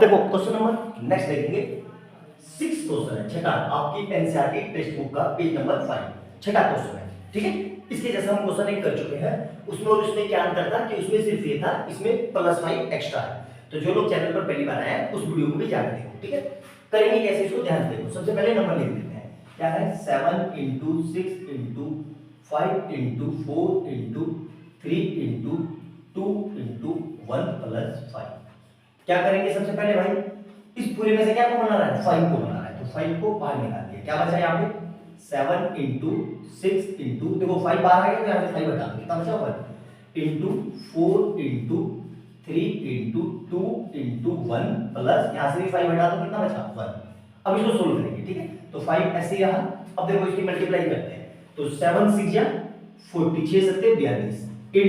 देखो question number next देखेंगे, 6 question है, छठा आपकी एनसीईआरटी टेक्स्ट बुक का पेज नंबर 5, छठा क्वेश्चन है, ठीक है। इसके जैसा हम क्वेश्चन एक कर चुके हैं, उसमें और उसमें क्या अंतर था कि उसमें सिर्फ ये था, इसमें +5 एक्स्ट्रा है। तो जो लोग चैनल पर पहली बार आए हैं उस वीडियो को भी जाकर देखो, ठीक है। करेंगे कैसे इसको ध्यान से देखो। सबसे पहले नंबर लिख देते हैं, क्या है 7 × 6 × 5 × 4 × 3 × 2 × 1 + 5। क्या करेंगे सबसे पहले भाई, इस पूरे में से क्या को बना रहा है, 5 को बना रहा है, तो 5 को बाहर निकाल दिया, क्या बचा यहाँ पे 7 × 6 × देखो 5 बाहर आ गया तो यहाँ से 5 हटा दो, कितना बचा 1 × 4 × 3 × 2 × 1 प्लस यहाँ से भी 5 हटा दो, कितना बचा 1। अब इसको सोल्व करेंगे, ठीक है। तो 5 ऐसे ही रहा। अब देखो इसकी मल्टीप्लाई करते हैं, तो 7 6 या 40, 6 7 42 ×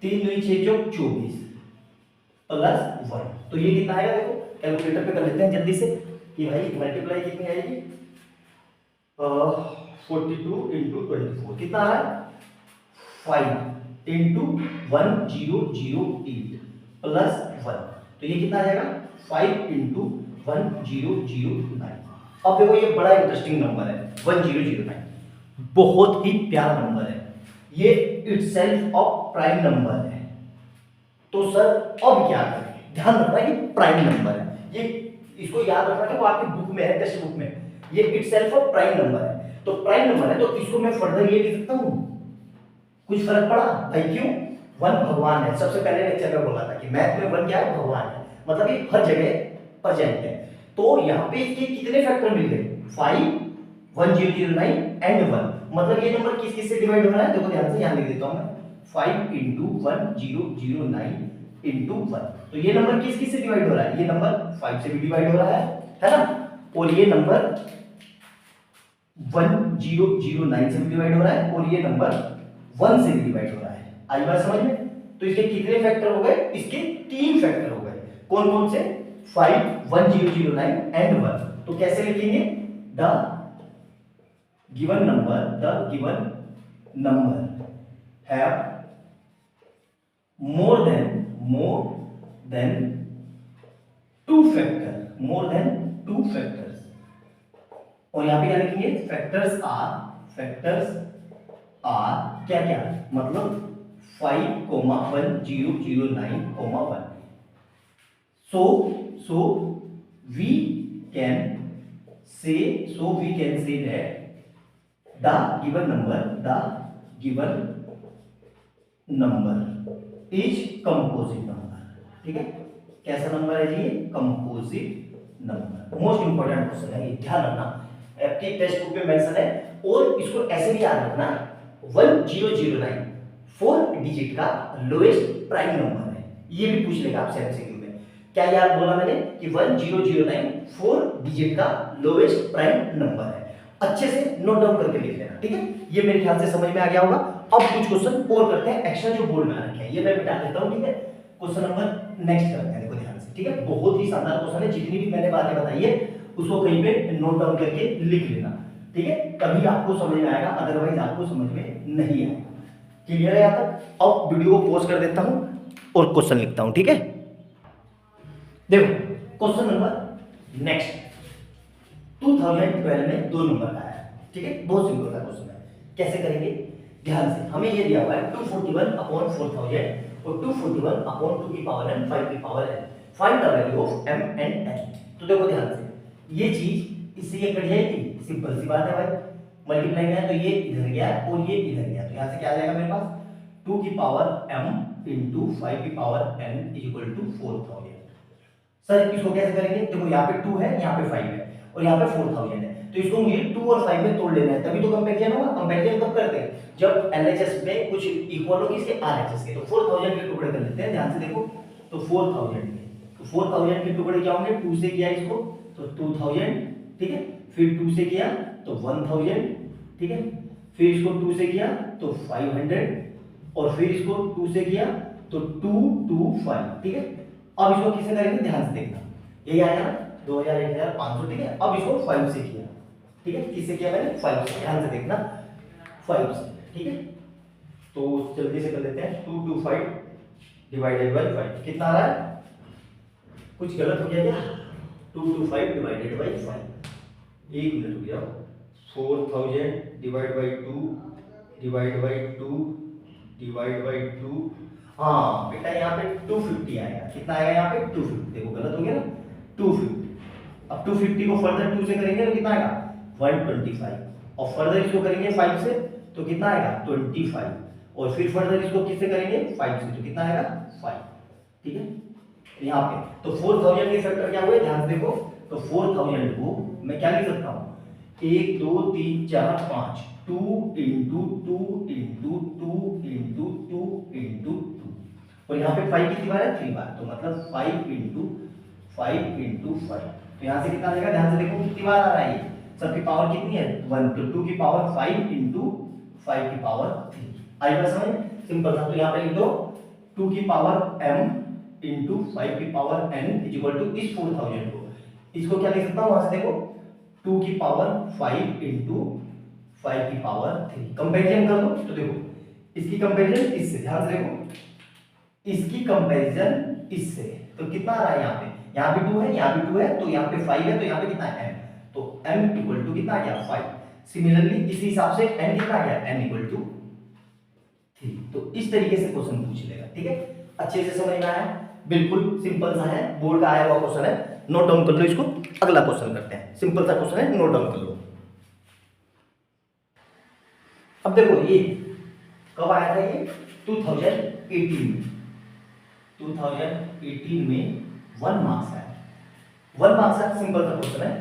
3 2 6 24 प्लस 1, तो ये कितना आएगा देखो, कैलकुलेटर पे कर लेते हैं जल्दी से कि भाई मल्टीप्लाई कितनी आएगी, 42 × 24 कितना आ रहा है 5 × 1008 प्लस 1, तो ये कितना आ जाएगा 5 × 1009। अब देखो ये बड़ा इंटरेस्टिंग नंबर है 1009, बहुत ही प्यारा नंबर है, ये इटसेल्फ ऑफ प्राइम नंबर है। तो सर अब क्या करें, ध्यान रखना ये प्राइम नंबर है, ये इसको याद रखना कि वो आपकी बुक में है, टेक्स्ट बुक में ये इटसेल्फ ऑफ प्राइम नंबर है। तो प्राइम नंबर है तो इसको मैं फर्दर ये लिख सकता हूं, कुछ फर्क पड़ा भाई, क्यों 1 भगवान है। सबसे पहले लेक्चर में बोला था कि मैथ में 1 क्या है, भगवान है, मतलब ये हर जगह प्रेजेंट है। तो यहाँ पे इसके कितने फैक्टर मिल गए 5 1009 एंड 1, मतलब ये नंबर किस किस से डिवाइड हो रहा है, देखो ध्यान से यहाँ लिख देता हूं मैं 5 × 1009 × 1, तो ये नंबर किस किस से डिवाइड हो रहा है, ये नंबर 5 से भी डिवाइड हो रहा है ना, और ये नंबर 1009 से भी डिवाइड हो रहा है, और ये नंबर 1 से भी डिवाइड हो रहा है। आई बात समझ में। तो इसके कितने फैक्टर हो गए, इसके 3 फैक्टर हो गए, कौन कौन से 5 1009 एंड 1। तो कैसे लिखेंगे, the given number have more than 2 factors, और यहां पे क्या लिखेंगे फैक्टर्स आर क्या क्या, मतलब 5, 1009, 1। so we can say that the given number is composite number, ठीक है। कैसा नंबर है जी, composite number. Most important question है ये, ध्यान रखना, आपके टेक्स्ट बुक में मेंशन है। और इसको ऐसे भी याद रखना 1009 4 डिजिट का लोएस्ट प्राइम नंबर है, ये भी पूछ लेगा आपसे एमसीक्यू में। क्या याद बोला मैंने कि 1009 4 डिजिट का लोएस्ट प्राइम नंबर है, अच्छे से नोट डाउन करके लिख लेना, ठीक है। ये मेरे ख्याल से समझ में आ गया होगा। अब कुछ क्वेश्चन और करते हैं, एक्स्ट्रा जो बोर्ड में आ रखे हैं ये मैं मिटा देता हूं, ठीक है। क्वेश्चन नंबर नेक्स्ट करते हैं, देखो ध्यान से, ठीक है। बहुत ही शानदार क्वेश्चन है, जितनी भी मैंने बातें बताई है उसको कहीं पे नोट डाउन करके लिख लेना, ठीक है, तभी आपको समझ में आएगा, अदरवाइज आपको समझ में नहीं आएगा। क्लियर है यहाँ तक। अब वीडियो को पॉज कर देता हूं और क्वेश्चन लिखता हूं, ठीक है। देखो क्वेश्चन नंबर नेक्स्ट 2012 में 2 नंबर का है, ठीक है, बहुत सिंपल सा क्वेश्चन है। कैसे करेंगे, ध्यान से, हमें ये दिया हुआ है 241/4000 और 241/2n 5n, find the value of m and n। तो देखो ध्यान से, ये चीज इससे ये कट जाएगी, सिंपल सी बात है भाई, मल्टीप्लाई में है तो ये इधर गया और ये इधर गया, तो यहां से क्या आ जाएगा मेरे पास 2m × 5n = 4000। सर इसको कैसे करेंगे, देखो यहाँ पे 2 है, यहाँ पे 5 है और यहाँ पे 4000 है, तो इसको मुझे 2 और 5 में तोड़ लेना है, तभी तो कंपैरिजन होगा। कंपैरिजन कब करते हैं, जब एलएचएस में कुछ इक्वल हो किसके, आरएचएस के। तो 4000 के टुकड़े कर लेते हैं, ध्यान से देखो, तो 4000 के टुकड़े क्या होंगे, 2 से किया इसको तो 2000, ठीक है, फिर 2 से किया तो 1000, ठीक है, फिर इसको 2 से किया तो 500 और फिर इसको 2 से किया तो 225, ठीक है। अब इसको किससे करेंगे, ध्यान से देखना, यही आया ना 2000 1500, ठीक है। अब इसको 5 से किया, ठीक है, किससे किया मैंने 5 से, ध्यान से देखना 5 से, ठीक है। तो जल्दी से कर लेते हैं, 225 / 5 कितना आ रहा है कुछ गलत हो गया क्या? 225 डिवाइडेड बाई 5, 1 मिनट हो गया। 4000 divide by 2 divide by 2 divide by 2। हाँ बेटा यहाँ पे 250 आएगा। कितना आएगा यहाँ पे? 250। देखो गलत हो गया ना, 250। अब 250 को फर्दर 2 से करेंगे तो कितना आएगा? 125। और फर्दर इसको करेंगे 5 से तो कितना आएगा? 25। और फिर फर्दर इसको किससे करेंगे? 5 से तो कितना आएगा? 5। ठीक है, यहाँ पे तो 4000 के फैक्टर क्या हुए ध्यान से देखो। तो 4000 को मैं क्या लिख सकता हूँ? 1 2 3 4 5, 2 इंटू 2 इंटू 2 इंटू 2 इंटू 2। और यहाँ पे 5 कितनी बार है? 3 बार। तो मतलब 5 इंटू 5 इंटू 5। तो यहाँ से कितना आ जाएगा? ध्यान से देखो कितनी बार आ रहा है ये, सबकी पावर कितनी है? 1। तो 2 की पावर 5 इंटू 5 की पावर 3। आई बात समझ? सिंपल था। तो यहाँ पे लिख दो 2 की पावर m इंटू 5 की power n is equal to इस 4000 को, इसको क्या लिख सकता हूँ वहां से देखो 2 की पावर 5 इंटू 5 की पावर 3। कंपेरिजन कर दो तो देखो इसकी कंपेरिजन इससे, ध्यान से देखो इसकी कंपेरिजन इससे, तो कितना आ रहा है यहाँ पे? यहाँ भी 2 है, यहाँ भी 2 है, तो यहाँ पे 5 है, तो यहाँ पे कितना है? m। तो m इक्वल टू कितना आ गया? 5। सिमिलरली इसी हिसाब से n कितना आ गया? n equal to 3। तो इस तरीके से क्वेश्चन पूछ लेगा। ठीक है, अच्छे से समझ में आया? बिल्कुल सिंपल सा है, बोर्ड का आया हुआ क्वेश्चन है, नोट डाउन कर लो इसको। अगला क्वेश्चन करते हैं, सिंपल सा क्वेश्चन है, नोट डाउन कर लो। अब देखो ये कब आया था? ये 2018 में। 2018 में 1 मार्क्स आया। 1 मार्क्स का सिंपल सा क्वेश्चन है।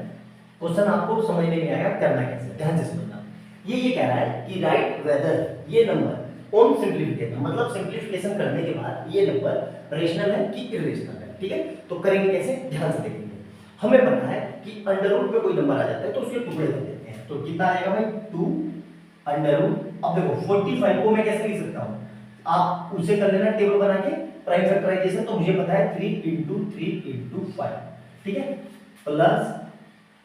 क्वेश्चन आपको समझ में नहीं आएगा करना कैसे, ध्यान से समझना। ये कह रहा है कि राइट वेदर ये नंबर ऑन सिंप्लीफिकेशन, मतलब सिंप्लीफिकेशन करने के बाद ये नंबर रेशनल है कि इरेशनल है। ठीक है, तो करेंगे कैसे? ध्यान से देखेंगे। हमें पता है कि अंडर रूट पे कोई नंबर आ जाता है तो उसके टुकड़े कर देते हैं। तो कितना आएगा भाई? 2 अंडर रूट। अब देखो 45 को मैं कैसे लिख सकता हूँ? आप उसे कर लेना टेबल बना के प्राइम फैक्टराइजेशन। तो मुझे पता है 3 इंटू 3 इंटू 5, ठीक है, प्लस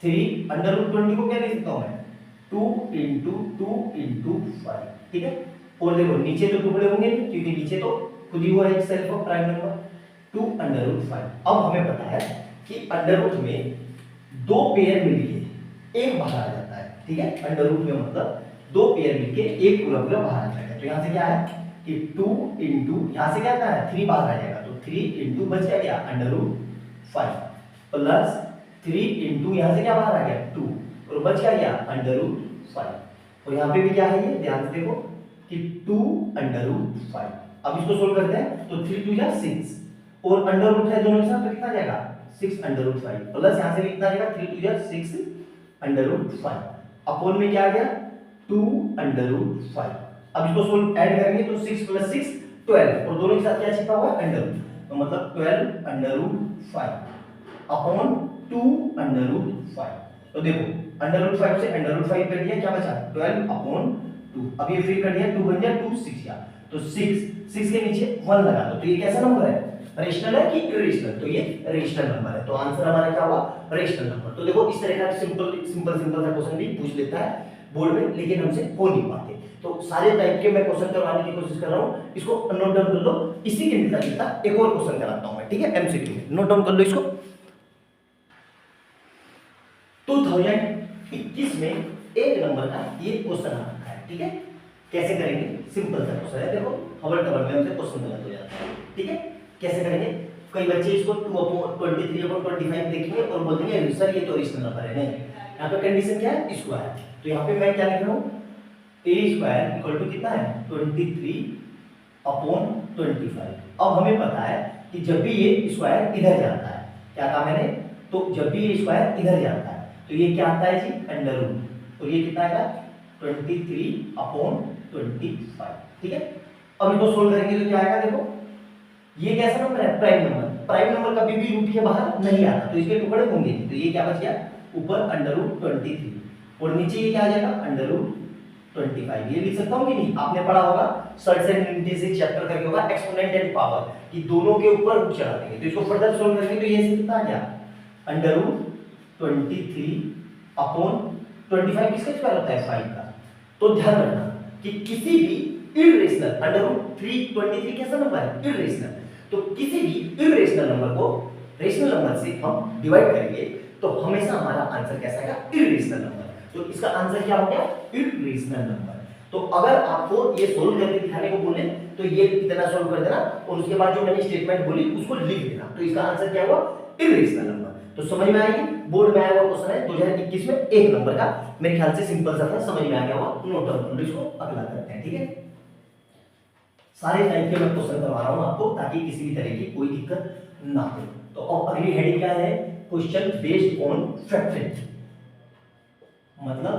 3 अंडर रूट 20 को क्या लिख सकता हूँ मैं? 2 इंटू 2 इंटू 5। ठीक है, और देखो नीचे तो टुकड़े होंगे क्योंकि नीचे तो खुद ही हुआ एक self of prime number 2 under root 5। अब हमें पता है कि अंडर रूट में 2 पेयर मिलके एक बाहर आ जाता है। ठीक है, अंडर रूट में मतलब 2 पेयर मिलके एक पूरा पूरा बाहर आ जाएगा। तो यहाँ से क्या है कि 2 इंटू यहाँ से क्या आता है? 3 बाहर आ जाएगा। तो 3 इंटू बच गया अंडर रूट 5 प्लस 3 इंटू यहाँ से क्या बाहर आ गया? 2 और बच गया अंडर रूट 5। और यहाँ पे भी क्या है? ये ध्यान से देखो कि 2 अंडर रूट 5। अब इसको सोल्व करते हैं तो 3 2 6 और अंडर रूट है दोनों के साथ, तो कितना जाएगा? 6 अंडर रूट 5 प्लस यहाँ से भी कितना जाएगा? 3 2 6 अंडर रूट 5 अपॉन में क्या आ गया? 2 अंडर रूट 5। अब इसको सोल्व ऐड करेंगे तो 6 प्लस 6 12 और दोनों के साथ क्या छिपा हुआ है? Under root. तो मतलब 12 under root 5 upon 2 under root 5। तो देखो अंडर रूट 5 से अंडर रूट 5 कर दिया, क्या बचा? 12 अपॉन 2। अब ये फिर कर दिया, 2 बन गया 2 6 या तो 6 के नीचे 1 लगा दो। तो ये कैसा नंबर है? रेशनल है कि इरेशनल? तो ये रेशनल नंबर है। तो आंसर हमारा क्या हुआ? Rational number. तो देखो इस तरह का सिंपल सा क्वेश्चन भी पूछ लेता है बोर्ड में, लेकिन हमसे हो नहीं पाते। तो सारे टाइप के मैं क्वेश्चन करवाने की कोशिश कर रहा हूँ, इसको नोट डाउन कर लो। इसी के मिलता एक और क्वेश्चन कराता हूँ मैं, ठीक है, एमसीक्यू में। नोट डाउन कर लो इसको। 2021 में एक नंबर का ये क्वेश्चन आ रखा है। ठीक है, कैसे करेंगे? सिंपल सा क्वेश्चन है। देखो हबल टबल में हमसे क्वेश्चन गलत हो जाता है। ठीक है, कैसे करेंगे? कई बच्चे इसको 2/23/25 देखेंगे और बोलेंगे सर ये तो रेशनल नंबर है। नहीं, यहाँ पे कंडीशन क्या है? स्क्वायर। तो यहाँ पे मैं क्या लिख रहा हूँ? a स्क्वायर इक्वल टू कितना है? 23/25। अब हमें पता है कि जब भी ये स्क्वायर इधर जाता है, क्या कहा मैंने? तो जब भी ये स्क्वायर इधर जाता है तो ये क्या आता है जी? Under root. और ये कितना आएगा? 23/25। ठीक है, अब इसको सोल्व करेंगे तो क्या आएगा? देखो ये कैसा नंबर है? Prime number. प्राइम नंबर कभी भी रूट के बाहर नहीं आता, तो इसके टुकड़े होंगे। तो ये क्या बच गया? ऊपर अंडर रूट 23 और नीचे ये क्या आ जाएगा? Under root 25। ये लिख सकता हूँ कि नहीं? आपने पढ़ा होगा सर्ट्स एंड लिमिटेशन चैप्टर करके होगा, एक्सपोनेंट एंड पावर, कि दोनों के ऊपर रूट चढ़ा देंगे। तो इसको फर्दर सोल्व करेंगे तो ये कितना आ गया? अंडर रूट 23/25 किसका स्क्वायर होता है? 5 का। तो ध्यान रखना कि किसी भी इरेशनल अंडर रूट 323 कैसा नंबर है? इरेशनल। तो किसी भी इरेशनल नंबर को रेशनल नंबर से हम डिवाइड करेंगे तो हमेशा हमारा आंसर कैसा आएगा, इरेशनल नंबर। तो इसका आंसर क्या हो गया, इरेशनल नंबर। तो अगर आपको ये सोल्व करके दिखाने को बोले तो ये इतना सोल्व कर देना और उसके बाद जो मैंने स्टेटमेंट बोली उसको लिख देना। तो इसका आंसर क्या हुआ, इरेशनल नंबर। तो समझ में आएगी, बोर्ड में आया हुआ क्वेश्चन है 2021 में 1 नंबर का, मेरे ख्याल से सिंपल सा था, समझ में आ गया होगा। नोट डाउन कर लो इसको, अगला करते हैं। ठीक है, सारे टाइप के मैं क्वेश्चन करवा रहा हूं आपको ताकि किसी भी तरह की कोई दिक्कत ना हो। तो अब अगली हेडिंग क्या है, क्वेश्चन बेस्ड ऑन फैक्टर, मतलब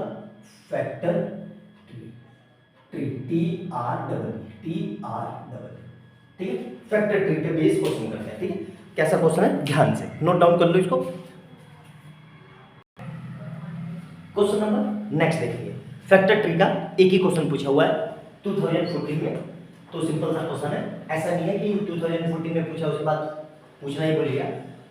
फैक्टर ट्री, TREE, ठीक है, फैक्टर ट्री पे बेस्ड क्वेश्चन करते हैं। ठीक है, कैसा क्वेश्चन है ध्यान से नोट डाउन कर लो इसको। क्वेश्चन नंबर नेक्स्ट देखिए, फैक्टर ट्री का एक ही क्वेश्चन पूछा हुआ है 2014 में। तो सिंपल सा क्वेश्चन है, ऐसा नहीं है कि 2014 में पूछा उसके बाद पूछना ही बोलेगा,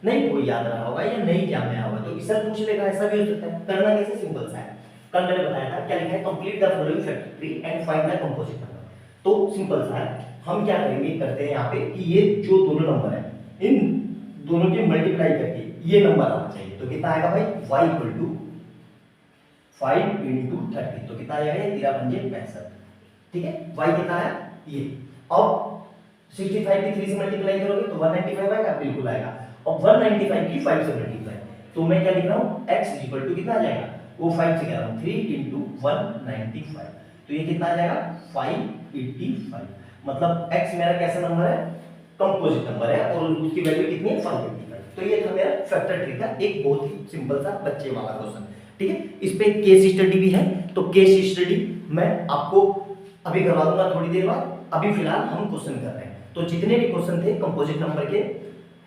नहीं कोई याद रहा होगा या नहीं क्या में होगा तो इससे पूछ लेगा, ऐसा भी हो सकता है। करना कैसे, सिंपल सा है, कल मैंने बताया था क्या लिखा है, complete the following factor tree and find the composite number. तो सिंपल सा है, हम क्या करेंगे, करते हैं यहाँ पे कि ये जो दोनों नंबर है इन दोनों की मल्टीप्लाई करके ये नंबर आना चाहिए। तो कितना आएगा भाई, y इक्वल टू 5 इंटू 30, तो कितना आएगा, 13 65। ठीक है, y कितना है ये, अब 65 की 3 से मल्टीप्लाई करोगे तो 195 आएगा, बिल्कुल आएगा। और 195 की 5 से मल्टीप्लाई, तो मैं क्या लिख रहा हूँ, x इक्वल टू कितना आ जाएगा, वो 5 से कह रहा हूँ 3 इंटू 195, तो ये कितना आ जाएगा 585। मतलब x मेरा कैसा नंबर है, कंपोजिट नंबर है और उसकी वैल्यू कितनी है 585। तो ये था मेरा फैक्टर ट्री का एक बहुत ही सिंपल सा बच्चे वाला क्वेश्चन। ठीक है, इस पे केस स्टडी भी है, तो केस स्टडी मैं आपको अभी करवा दूंगा थोड़ी देर बाद। अभी फिलहाल हम क्वेश्चन कर रहे हैं। तो जितने भी क्वेश्चन थे कंपोजिट नंबर के,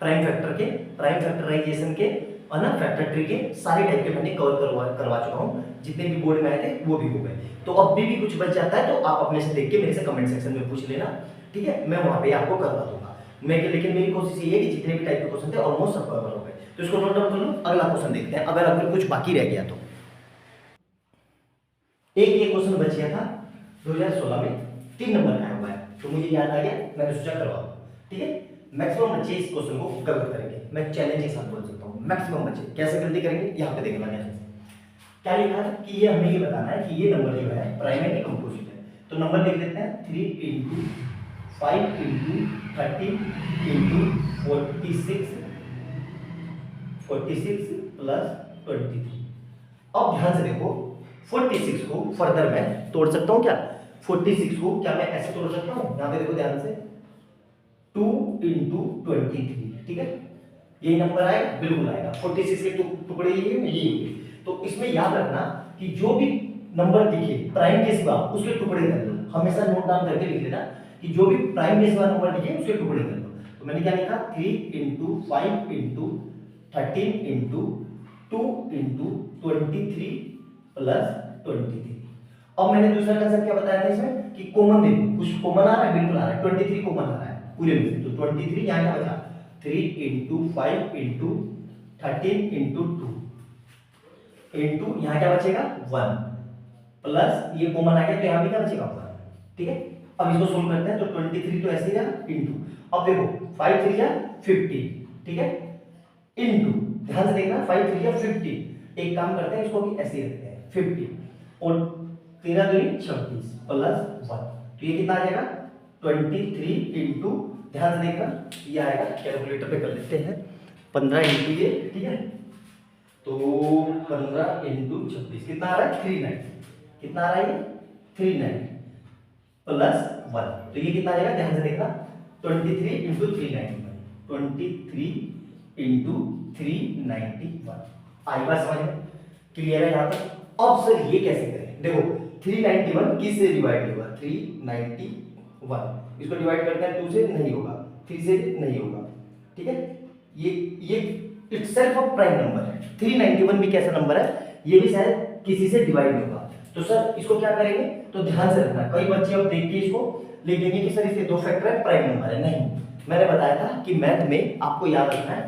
प्राइम फैक्टर के, प्राइम फैक्टराइजेशन के और ना फैक्टर ट्री के, सारे टाइप के मैंने कवर करवा चुका हूं। जितने भी बोर्ड में आए थे वो भी हो गए। तो अब भी कुछ बच जाता है तो आप अपने से देख के मेरे से कमेंट सेक्शन में पूछ लेना। ठीक है, मैं वहां पे आपको करवा दूंगा। लेकिन मेरी कोशिश ये है कि जितने भी टाइप के क्वेश्चन थे ऑलमोस्ट सब कवर हो गए। तो इसको नोट डाउन कर लो, अगला क्वेश्चन देखते हैं अगर कुछ बाकी रह गया तो। एक ये क्वेश्चन बच गया था 2016 में, 3 नंबर का हुआ है, तो मुझे याद आ गया, मैंने सोचा करवा दूं। ठीक है, मैक्सिमम बच्चे इस क्वेश्चन को कवर करेंगे, मैं चैलेंज के साथ बोल सकता हूं। मैक्सिमम बच्चे कैसे गलती करेंगे, यहां पे देखना है। क्या लिखा है कि ये हमें ये बताना है कि ये नंबर जो है प्राइम है कि कंपोजिट है। तो नंबर लिख देते हैं 3 इंटू 5 इंटू 30 इंटू 46 प्लस 23। अब ध्यान से देखो, 46 को फर्दर मैं तोड़ सकता हूं क्या, 46 को क्या मैं ऐसे तोड़ सकता हूं, यहां पे देखो ध्यान से, 2 इंटू 23। ठीक है, यही नंबर आएगा, बिल्कुल आएगा। 46 के टुकड़े ये तो इसमें याद रखना कि जो भी नंबर दिखे प्राइम के सिवा उसके टुकड़े कर लो, हमेशा नोट डाउन करके लिख देना कि जो भी प्राइम के सिवा नंबर दिखे उसके टुकड़े कर लो। तो मैंने क्या लिखा, 3 into 5 into 13 into 2 into 23 plus 23। अब मैंने दूसरा कंसेप्ट क्या बताया था इसमें कि कॉमन देखो, कुछ कॉमन आ रहा है, बिल्कुल आ रहा है, 23 कॉमन आ रहा है पूरे में से। तो 23 यहाँ क्या बचा, 3 इंटू 5 इंटू 13 इंटू 2 इंटू यहाँ क्या बचेगा 1 प्लस ये कॉमन आ गया तो यहाँ भी क्या बचेगा 1। ठीक है, अब इसको सोल्व करते हैं। तो 23 तो ऐसे ही रहा इंटू, अब देखो 5 3 या 50। ठीक है, इंटू ध्यान से देखना 5 3 या 50। एक काम करते हैं, इसको भी ऐसे ही रखते हैं 50 और 13 दूनी 26 प्लस 1, तो ये कितना आ जाएगा 23 इंटू, ध्यान से देखना ये आएगा, कैलकुलेटर पे कर लेते हैं 15 इंटू ये। ठीक है, तो 15 इंटू 26 कितना आ रहा है 390, कितना आ रहा है ये 390 प्लस 1, तो ये कितना आ जाएगा, ध्यान से देखना 23 इंटू 391, 23 इंटू 391। आई बात समझ में, क्लियर है यहाँ तक। अब सर ये कैसे करें, देखो 391 किस से डिवाइड होगा, 391 इसको डिवाइड करते हैं 2 से नहीं होगा, 3 से नहीं होगा। ठीक है, ये इटसेल्फ अ प्राइम नंबर है। 391 भी कैसा नंबर है, ये भी शायद किसी से डिवाइड नहीं होगा। तो सर इसको क्या करेंगे, तो ध्यान से रखना, कई बच्चे अब देख के इसको लिख देंगे कि सर इसके 2 फैक्टर है, प्राइम नंबर है। नहीं, मैंने बताया था कि मैथ में आपको याद रखना है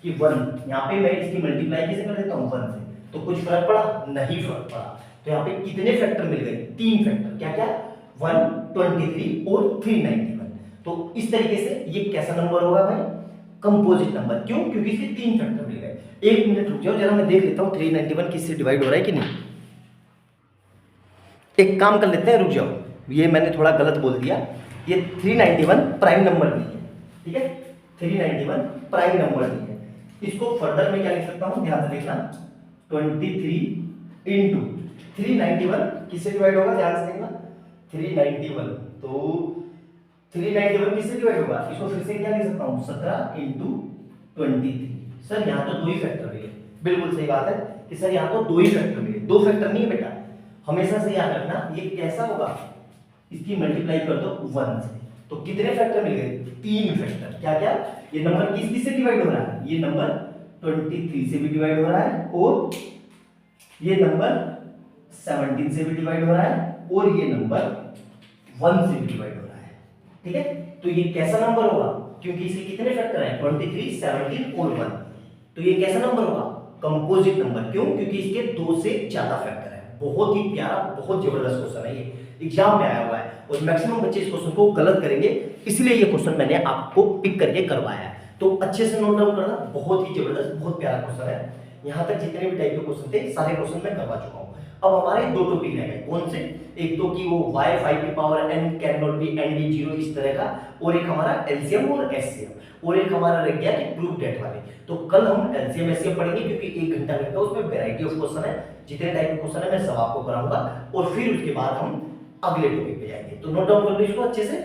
कि 1, यहाँ पे मैं इसकी मल्टीप्लाई कैसे कर देता हूँ 1 से, तो कुछ फर्क पड़ा, नहीं फर्क पड़ा। तो यहाँ पे कितने फैक्टर मिल गए, 3 फैक्टर, क्या क्या 1, 23 और 391। तो इस तरीके से ये कैसा नंबर होगा भाई, कंपोजिट नंबर। क्यों? क्योंकि इसके 3 फैक्टर मिल गए। 1 मिनट रुक जाओ जरा, मैं देख लेता हूँ 391 किससे डिवाइड हो रहा है कि नहीं। एक काम कर लेते हैं, रुक जाओ, ये मैंने थोड़ा गलत बोल दिया। ये 391 प्राइम नंबर नहीं है, ठीक है, 391 प्राइम नंबर नहीं है। इसको फर्दर में क्या लिख सकता हूँ, ध्यान से देखना, 23 इंटू 391 किससे डिवाइड होगा, ध्यान से देखना, 391, तो 391 किससे डिवाइड होगा, इसको फिर से क्या लिख सकता हूँ, 17 इंटू 23। सर यहाँ तो 2 ही फैक्टर मिले, बिल्कुल सही बात है कि सर यहाँ तो 2 ही फैक्टर मिले, 2 फैक्टर नहीं है बेटा, हमेशा से याद रखना ये कैसा होगा, इसकी मल्टीप्लाई कर दो 1 से, तो कितने फैक्टर मिल गए, 3 फैक्टर। क्या क्या, ये नंबर किस से डिवाइड हो रहा है, ये नंबर 23 से भी डिवाइड हो रहा है, और ये नंबर 17 से भी डिवाइड हो रहा है, और ये नंबर 1 से भी डिवाइड हो रहा है, ठीक है। तो ये कैसा नंबर होगा, क्योंकि इसके कितने फैक्टर हैं, 23, 17 और 1, तो ये कैसा नंबर होगा, कंपोजिट नंबर। क्यों? क्योंकि इसके 2 से ज्यादा फैक्टर है। बहुत ही प्यारा, बहुत जबरदस्त क्वेश्चन है, ये एग्जाम में आया हुआ है और मैक्सिमम बच्चे इस क्वेश्चन को गलत करेंगे, इसलिए ये क्वेश्चन मैंने आपको पिक करके करवाया है। तो अच्छे से नोट डाउन करना, बहुत ही जबरदस्त, बहुत प्यारा क्वेश्चन है। यहाँ तक जितने भी टाइप के क्वेश्चन थे सारे क्वेश्चन मैं करवा चुका हूँ। अब हमारे 2 टॉपिक रह गए, कौन से, एक तो कि वो y 5 की power n can not be n be 0 इस तरह का, और एक हमारा एलसीएम और एचसीएम, और एक हमारा रह गया कि प्रूफ डेट वाले। तो कल हम एलसीएम एचसीएम पढ़ेंगे क्योंकि 1 घंटा लगता है, उसमें वैरायटी ऑफ क्वेश्चन है, जितने टाइप के क्वेश्चन है मैं सब आपको कराऊंगा, और फिर उसके बाद हम अगले टॉपिक पे जाएंगे। तो नोट डाउन कर लो इसको अच्छे से।